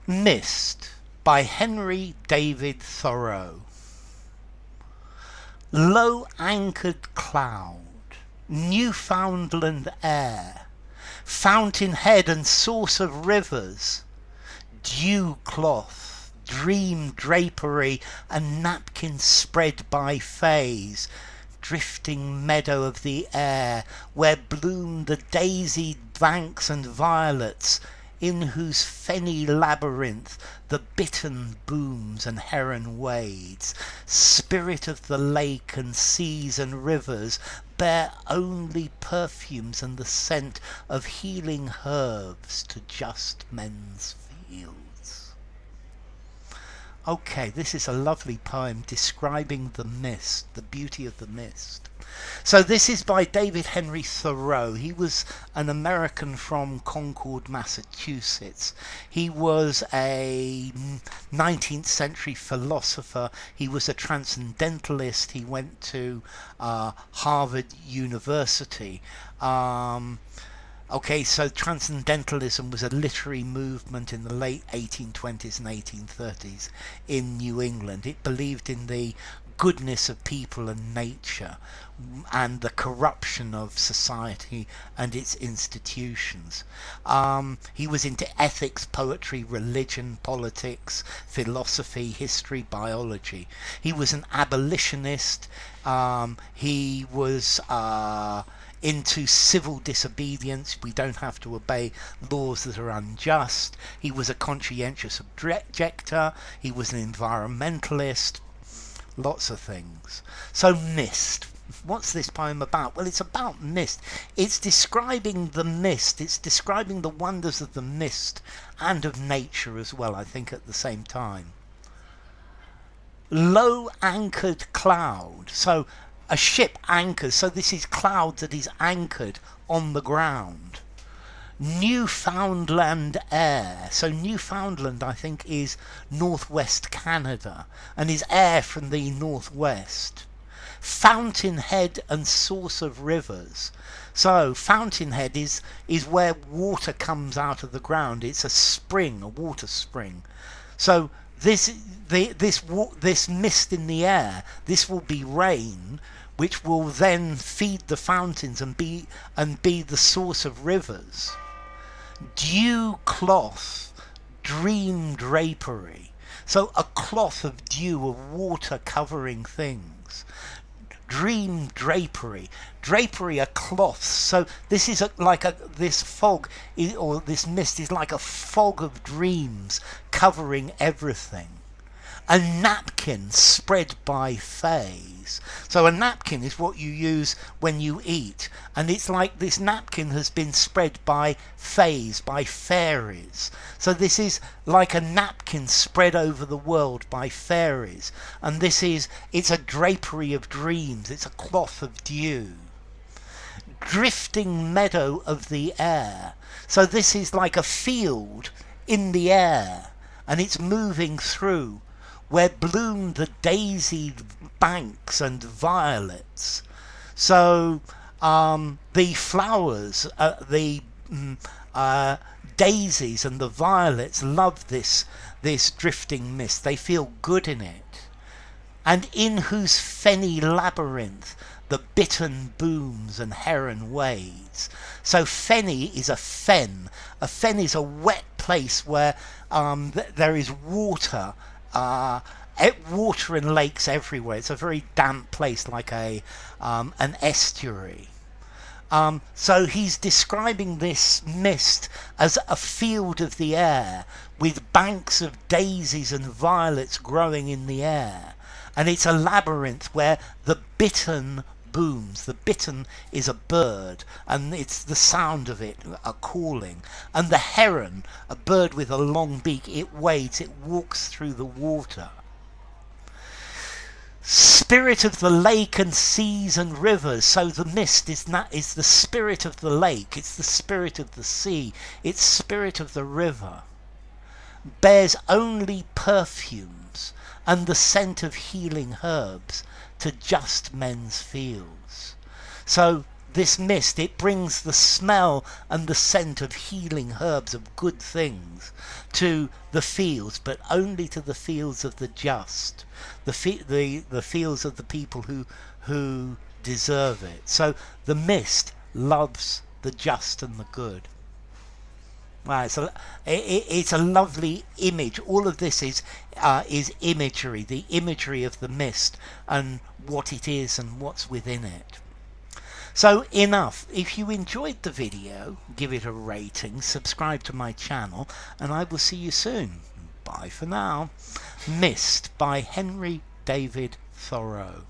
Mist by Henry David Thoreau. Low anchored cloud, Newfoundland air, fountain head and source of rivers, dew cloth, dream drapery, and napkin spread by fays, drifting meadow of the air, where bloom the dasied banks and violets, in whose fenny labyrinth the bittern booms and heron wades. Spirit of the lake and seas and rivers bear only perfumes and the scent of healing herbs to just men's fields. Okay, this is a lovely poem describing the mist, the beauty of the mist. So this is by David Henry Thoreau. He was an American from Concord, Massachusetts. He was a 19th century philosopher. He was a transcendentalist. He went to Harvard University. Okay, so transcendentalism was a literary movement in the late 1820s and 1830s in New England. It believed in the goodness of people and nature and the corruption of society and its institutions. He was into ethics, poetry, religion, politics, philosophy, history, biology. He was an abolitionist. He was into civil disobedience. We don't have to obey laws that are unjust. He was a conscientious objector. He was an environmentalist. Lots of things. So mist. What's this poem about? Well, it's about mist. It's describing the mist. It's describing the wonders of the mist and of nature as well, I think, at the same time. Low anchored cloud. So a ship anchors. So this is cloud that is anchored on the ground. Newfoundland air. So Newfoundland, I think, is northwest Canada and is air from the northwest. Fountainhead and source of rivers. So fountainhead is where water comes out of the ground. It's a spring, a water spring. So this mist in the air, this will be rain, which will then feed the fountains and be the source of rivers. Dew cloth, dream drapery. So a cloth of dew, of water covering things. Dream drapery. Drapery are cloths. So this is this fog or this mist is like a fog of dreams covering everything. A napkin spread by fays. So a napkin is what you use when you eat, and it's like this napkin has been spread by fays, by fairies. So this is like a napkin spread over the world by fairies, and it's a drapery of dreams. It's a cloth of dew. Drifting meadow of the air. So this is like a field in the air, and it's moving through, where bloom the dasied banks and violets. So the flowers, the daisies and the violets love this drifting mist. They feel good in it. And in whose fenny labyrinth the bittern booms and heron wades. So fenny is a fen. A fen is a wet place where there is water. Water in lakes everywhere. It's a very damp place, like an estuary. So he's describing this mist as a field of the air with banks of daisies and violets growing in the air. And it's a labyrinth where the bittern booms. The bittern is a bird, and it's the sound of it, a calling. And the heron, a bird with a long beak, it wades, it walks through the water. Spirit of the lake and seas and rivers. So the mist is the spirit of the lake, it's the spirit of the sea, it's spirit of the river. Bears only perfumes and the scent of healing herbs to just men's fields. So this mist, it brings the smell and the scent of healing herbs, of good things, to the fields, but only to the fields of the just, the fields of the people who deserve it. So the mist loves the just and the good. Wow, it's a lovely image. All of this is imagery, the imagery of the mist and what it is and what's within it. So enough. If you enjoyed the video, give it a rating, subscribe to my channel, and I will see you soon. Bye for now. Mist by Henry David Thoreau.